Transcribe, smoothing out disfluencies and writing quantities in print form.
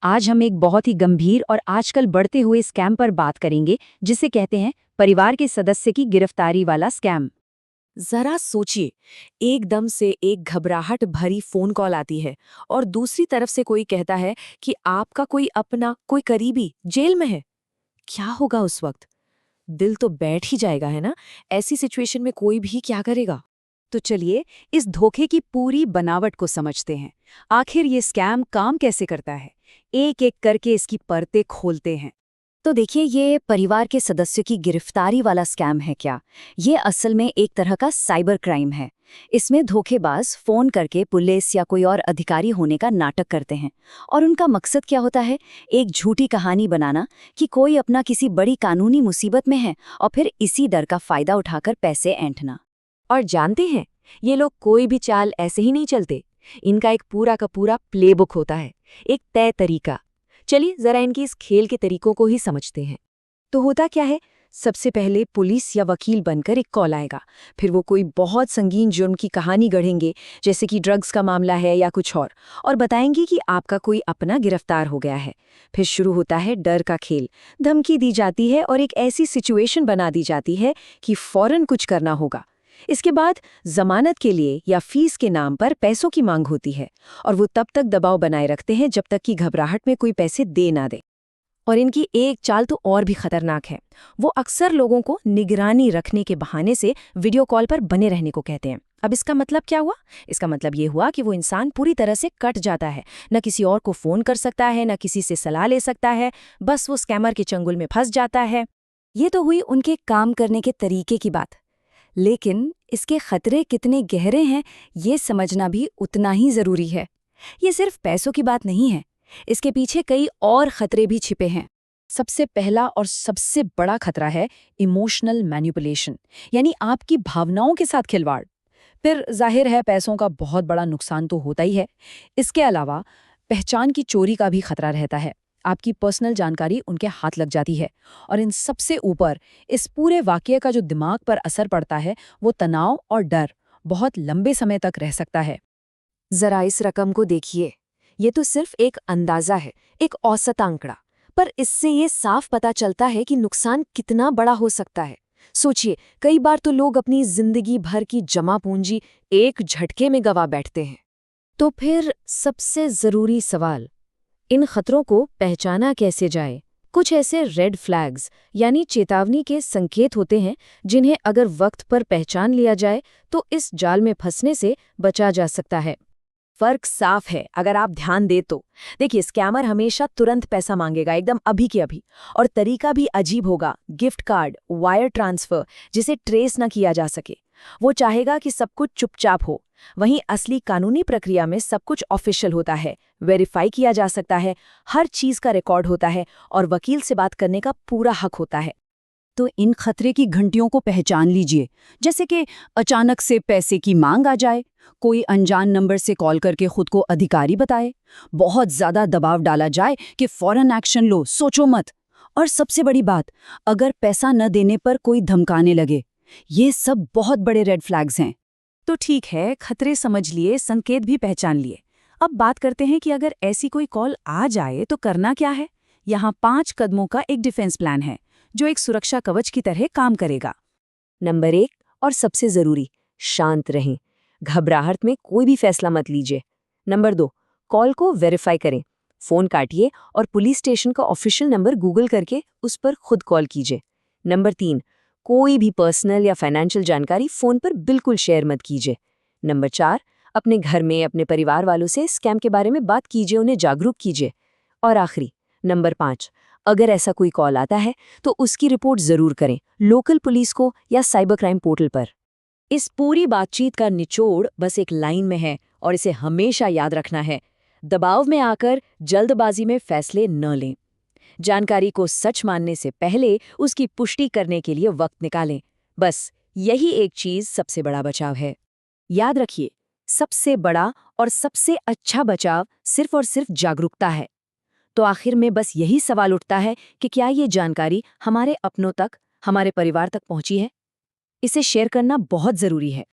आज हम एक बहुत ही गंभीर और आजकल बढ़ते हुए स्कैम पर बात करेंगे जिसे कहते हैं परिवार के सदस्य की गिरफ्तारी वाला स्कैम। जरा सोचिए, एकदम से एक घबराहट भरी फोन कॉल आती है और दूसरी तरफ से कोई कहता है कि आपका कोई अपना कोई करीबी जेल में है। क्या होगा उस वक्त? दिल तो बैठ ही जाएगा, है ना? ऐसी सिचुएशन में कोई भी क्या करेगा? तो चलिए इस धोखे की पूरी बनावट को समझते हैं। आखिर ये स्कैम काम कैसे करता है, एक एक करके इसकी परतें खोलते हैं। तो देखिए, ये परिवार के सदस्यों की गिरफ्तारी वाला स्कैम है क्या? ये असल में एक तरह का साइबर क्राइम है। इसमें धोखेबाज फोन करके पुलिस या कोई और अधिकारी होने का नाटक करते हैं। और उनका मकसद क्या होता है? एक झूठी कहानी बनाना कि कोई अपना किसी बड़ी कानूनी मुसीबत में है और फिर इसी डर का फायदा उठाकर पैसे ऐंठना। और जानते हैं, ये लोग कोई भी चाल ऐसे ही नहीं चलते। इनका एक पूरा का पूरा प्लेबुक होता है, एक तय तरीका। चलिए जरा इनकी इस खेल के तरीकों को ही समझते हैं। तो होता क्या है, सबसे पहले पुलिस या वकील बनकर एक कॉल आएगा। फिर वो कोई बहुत संगीन जुर्म की कहानी गढ़ेंगे, जैसे कि ड्रग्स का मामला है या कुछ और बताएंगे कि आपका कोई अपना गिरफ्तार हो गया है। फिर शुरू होता है डर का खेल। धमकी दी जाती है और एक ऐसी सिचुएशन बना दी जाती है कि फौरन कुछ करना होगा। इसके बाद जमानत के लिए या फीस के नाम पर पैसों की मांग होती है और वो तब तक दबाव बनाए रखते हैं जब तक कि घबराहट में कोई पैसे दे ना दे। और इनकी एक चाल तो और भी खतरनाक है। वो अक्सर लोगों को निगरानी रखने के बहाने से वीडियो कॉल पर बने रहने को कहते हैं। अब इसका मतलब क्या हुआ? इसका मतलब ये हुआ कि वो इंसान पूरी तरह से कट जाता है। न किसी और को फोन कर सकता है, न किसी से सलाह ले सकता है। बस वो स्कैमर के चंगुल में फंस जाता है। ये तो हुई उनके काम करने के तरीके की बात, लेकिन इसके खतरे कितने गहरे हैं ये समझना भी उतना ही जरूरी है। ये सिर्फ पैसों की बात नहीं है, इसके पीछे कई और खतरे भी छिपे हैं। सबसे पहला और सबसे बड़ा खतरा है इमोशनल मैनिपुलेशन, यानी आपकी भावनाओं के साथ खिलवाड़। फिर जाहिर है पैसों का बहुत बड़ा नुकसान तो होता ही है। इसके अलावा पहचान की चोरी का भी खतरा रहता है। आपकी पर्सनल जानकारी उनके हाथ लग जाती है। और इन सबसे ऊपर इस पूरे वाकये का जो दिमाग पर असर पड़ता है वो तनाव और डर बहुत लंबे समय तक रह सकता है। जरा इस रकम को देखिए। ये तो सिर्फ एक अंदाजा है, एक औसत आंकड़ा, पर इससे ये साफ पता चलता है कि नुकसान कितना बड़ा हो सकता है। सोचिए, कई बार तो लोग अपनी जिंदगी भर की जमा पूंजी एक झटके में गवा बैठते हैं। तो फिर सबसे जरूरी सवाल, इन खतरों को पहचाना कैसे जाए? कुछ ऐसे रेड फ्लैग्स यानी चेतावनी के संकेत होते हैं जिन्हें अगर वक्त पर पहचान लिया जाए तो इस जाल में फंसने से बचा जा सकता है। फर्क साफ है अगर आप ध्यान दे तो। देखिए, स्कैमर हमेशा तुरंत पैसा मांगेगा, एकदम अभी के अभी। और तरीका भी अजीब होगा, गिफ्ट कार्ड, वायर ट्रांसफर, जिसे ट्रेस न किया जा सके। वो चाहेगा कि सब कुछ चुपचाप हो। वहीं असली कानूनी प्रक्रिया में सब कुछ ऑफिशियल होता है, वेरीफाई किया जा सकता है, हर चीज का रिकॉर्ड होता है और वकील से बात करने का पूरा हक होता है। तो इन खतरे की घंटियों को पहचान लीजिए, जैसे कि अचानक से पैसे की मांग आ जाए, कोई अनजान नंबर से कॉल करके खुद को अधिकारी बताए, बहुत ज्यादा दबाव डाला जाए कि फौरन एक्शन लो, सोचो मत। और सबसे बड़ी बात, अगर पैसा न देने पर कोई धमकाने लगे। ये सब बहुत बड़े रेड फ्लैग्स हैं। तो ठीक है, खतरे समझ लिए, संकेत भी पहचान लिए। अब बात करते हैं कि अगर ऐसी कोई कॉल आ जाए तो करना क्या है। यहाँ 5 कदमों का एक डिफेंस प्लान है जो एक सुरक्षा कवच की तरह काम करेगा। नंबर 1 और सबसे जरूरी, शांत रहें। घबराहट में कोई भी फैसला मत लीजिए। नंबर 2, कॉल को वेरीफाई करें। फोन काटिए और पुलिस स्टेशन का ऑफिशियल नंबर गूगल करके उस पर खुद कॉल कीजिए। नंबर 3, कोई भी पर्सनल या फाइनेंशियल जानकारी फोन पर बिल्कुल शेयर मत कीजिए। नंबर 4, अपने घर में अपने परिवार वालों से स्कैम के बारे में बात कीजिए, उन्हें जागरूक कीजिए। और आखिरी, नंबर 5, अगर ऐसा कोई कॉल आता है तो उसकी रिपोर्ट जरूर करें, लोकल पुलिस को या साइबर क्राइम पोर्टल पर। इस पूरी बातचीत का निचोड़ बस एक लाइन में है और इसे हमेशा याद रखना है। दबाव में आकर जल्दबाजी में फैसले न लें। जानकारी को सच मानने से पहले उसकी पुष्टि करने के लिए वक्त निकालें। बस यही एक चीज सबसे बड़ा बचाव है। याद रखिए, सबसे बड़ा और सबसे अच्छा बचाव सिर्फ और सिर्फ जागरूकता है। तो आखिर में बस यही सवाल उठता है कि क्या ये जानकारी हमारे अपनों तक, हमारे परिवार तक पहुंची है? इसे शेयर करना बहुत जरूरी है।